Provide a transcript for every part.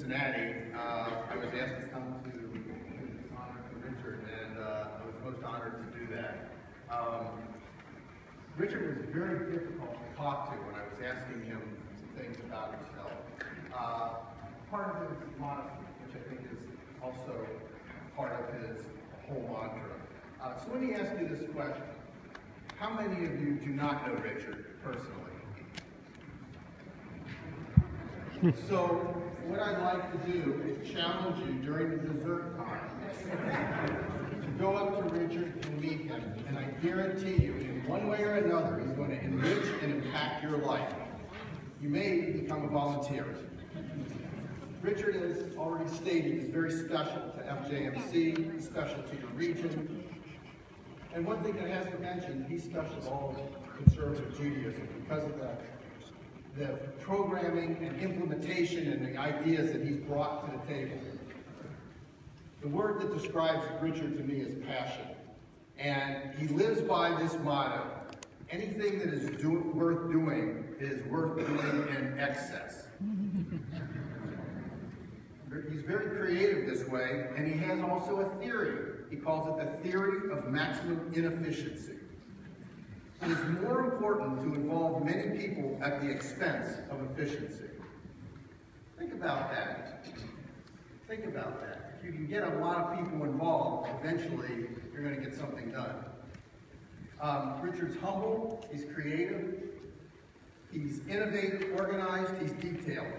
Cincinnati, I was asked to come to this honor to Richard, and I was most honored to do that. Richard was very difficult to talk to when I was asking him some things about himself. Part of it is modesty, which I think is also part of his whole mantra. So let me ask you this question. How many of you do not know Richard personally? So what I'd like to do is challenge you during the dessert time to go up to Richard and meet him. And I guarantee you, in one way or another, he's going to enrich and impact your life. You may become a volunteer. Richard, as already stated, is very special to FJMC, special to your region. And one thing that hasn't mentioned, he's special to all of conservative Judaism because of the programming and implementation and the ideas that he's brought to the table. The word that describes Richard to me is passion. And he lives by this motto: anything that is worth doing is worth doing in excess. He's very creative this way, and he has also a theory. He calls it the theory of maximum inefficiency. It is more important to involve many people at the expense of efficiency. Think about that. Think about that. If you can get a lot of people involved, eventually you're going to get something done. Richard's humble, he's creative, he's innovative, organized, he's detailed.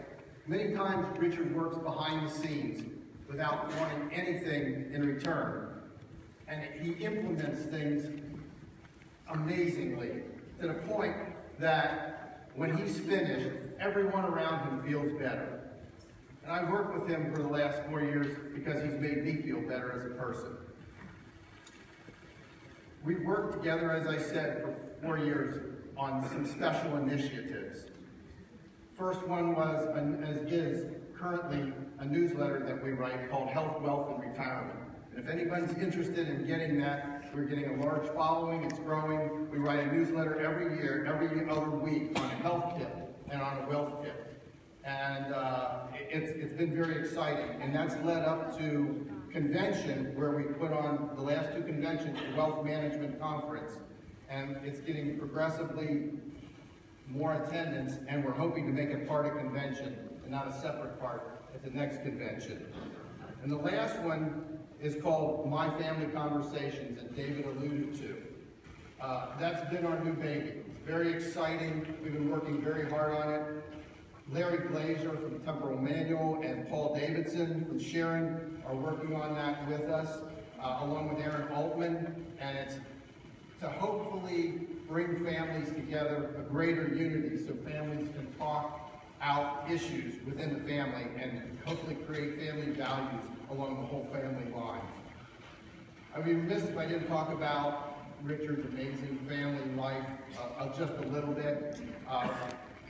Many times Richard works behind the scenes without wanting anything in return. And he implements things amazingly, to the point that when he's finished, everyone around him feels better. And I've worked with him for the last 4 years because he's made me feel better as a person. We've worked together, as I said, for 4 years on some special initiatives. First one was, is currently a newsletter that we write called Health, Wealth, and Retirement. And if anyone's interested in getting that, we're getting a large following, it's growing. We write a newsletter every year, every other week, on a health tip and on a wealth tip. And it's been very exciting. And that's led up to convention, where we put on the last 2 conventions, the Wealth Management Conference. And it's getting progressively more attendance, and we're hoping to make it part of convention and not a separate part at the next convention. And the last one is called My Family Conversations, that David alluded to. That's been our new baby. It's very exciting. We've been working very hard on it. Larry Glazer from Temporal Manual and Paul Davidson from Sharon are working on that with us, along with Aaron Altman, and it's to hopefully bring families together, a greater unity, so families can talk out issues within the family and hopefully create family values along the whole family line. I'd be remiss if I didn't talk about Richard's amazing family life just a little bit.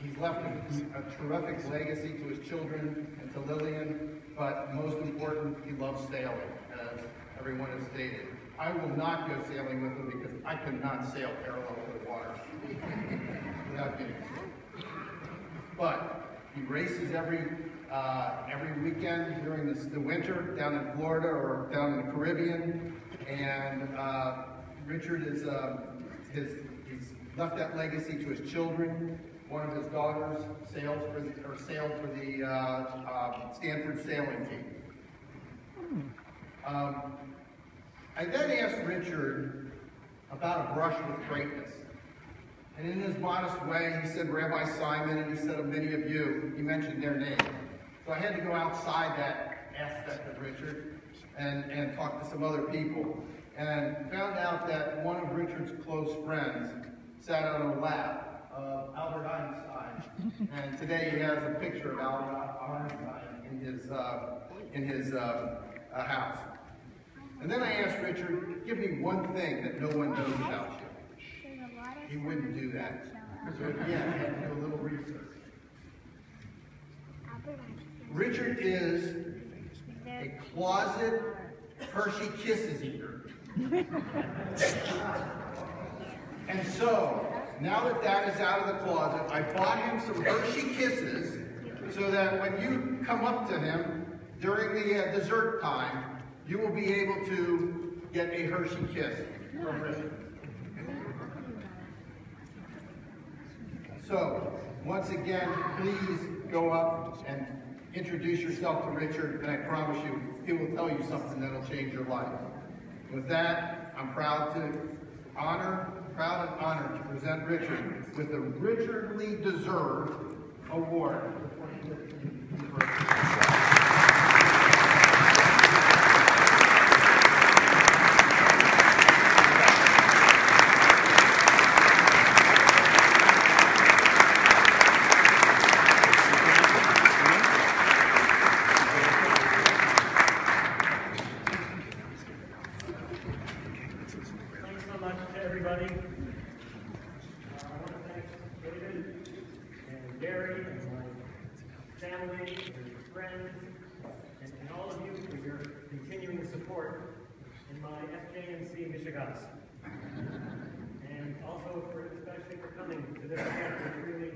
He's left a terrific legacy to his children and to Lillian, but most important, he loves sailing, as everyone has stated. I will not go sailing with him because I cannot sail parallel to the water without getting sick. But he races every weekend during the winter down in Florida or down in the Caribbean, and Richard is he's left that legacy to his children. One of his daughters sailed for the Stanford sailing team. I then asked Richard about a brush with greatness. And in his modest way, he said Rabbi Simon, and he said of many of you. He mentioned their names. So I had to go outside that aspect of Richard and talk to some other people. And found out that one of Richard's close friends sat on a lap of Albert Einstein. And today he has a picture of Albert Einstein in his house. And then I asked Richard, give me one thing that no one knows about you. He wouldn't do that. So again, I had to do a little research. Richard is a closet Hershey Kisses eater. And so, now that that is out of the closet, I bought him some Hershey Kisses so that when you come up to him during the dessert time, you will be able to get a Hershey kiss from Richard. So, once again, please go up and introduce yourself to Richard, and I promise you, he will tell you something that will change your life. With that, I'm proud and honored to present Richard with the Richardly Deserved Award. Everybody. I want to thank David and Gary and my family and friends and all of you for your continuing support in my FJMC Michigas. And also especially for coming to this event, which really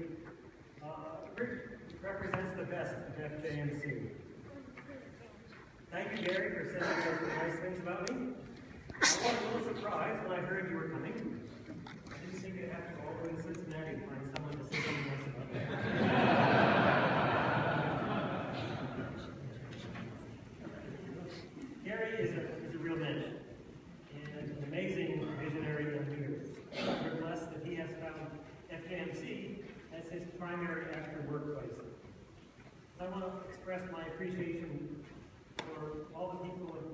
represents the best of FJMC. Thank you, Gary, for saying such nice things about me. I was a little surprised when I heard you were coming. I didn't think you'd have to go all the way to Cincinnati to find someone to say something nice about that. Gary is a real man, and an amazing visionary and leader. We're blessed that he has found FJMC as his primary after-work place. I want to express my appreciation for all the people in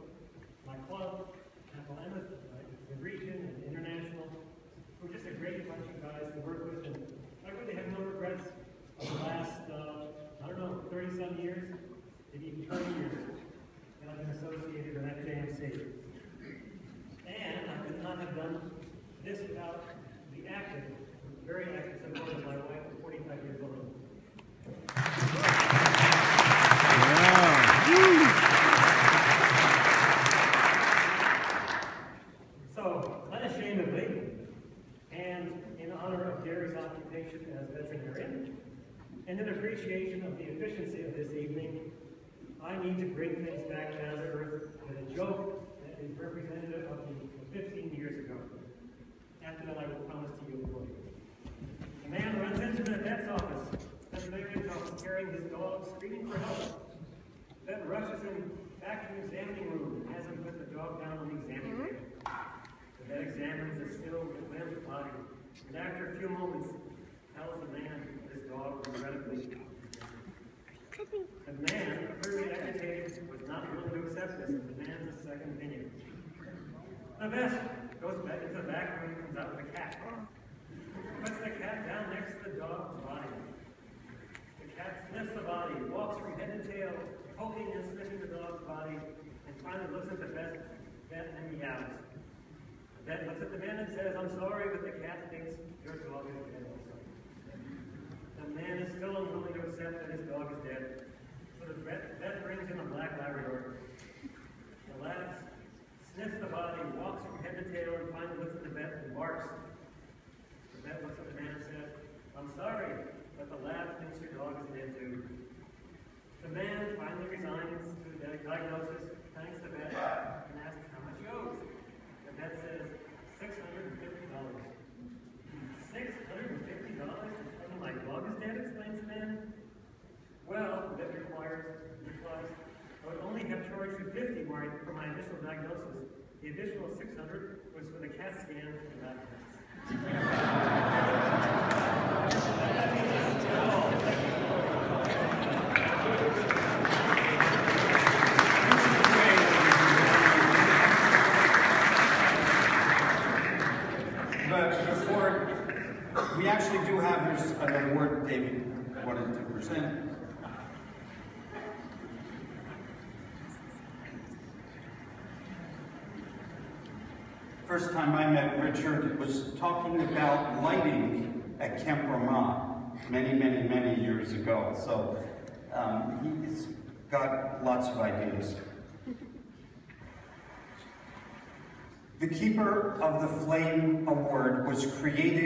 my club, the region and international. We're just a great bunch of guys to work with, and I really have no regrets of the last, 30-some years, maybe even 30 years that I've been associated with FJMC. And I could not have done this without the active, very active support of my wife at 45 years old. As veterinarian, and in appreciation of the efficiency of this evening, I need to bring things back down to earth with a joke that is representative of the 15 years ago. After that, I will promise to you a book. A man runs into the vet's office, carrying his dog, screaming for help. The vet rushes him back to the examining room and has him put the dog down on the examining table. The vet examines the still limp body, and after a few moments, tells the man his dog was incredibly dead. The man, clearly agitated, was not willing to accept this and demands a second opinion. The vet goes back into the back room and comes out with a cat. Puts the cat down next to the dog's body. The cat sniffs the body, walks from head to tail, poking and sniffing the dog's body, and finally looks at the vet and meows. The vet looks at the man and says, "I'm sorry, but the cat thinks your dog is dead also." The man is still unwilling to accept that his dog is dead. So the vet brings in a black Labrador. The lad sniffs the body, walks from head to tail, and finally looks at the vet and barks. The vet looks at the man and says, "I'm sorry, but the lad thinks your dog is dead too." The man finally resigns to the diagnosis, thanks the vet, and asks how much he owes. The vet says, $650. $650 to tell me my dog is dead, explains the man. Well, the vet replies, I would only have charged you $50 for my initial diagnosis. The additional $600 was for the CAT scan and lab tests. But before, we actually do have an award David wanted to present. First time I met Richard was talking about lighting at Camp Ramah many years ago. So he's got lots of ideas. The Keeper of the Flame Award was created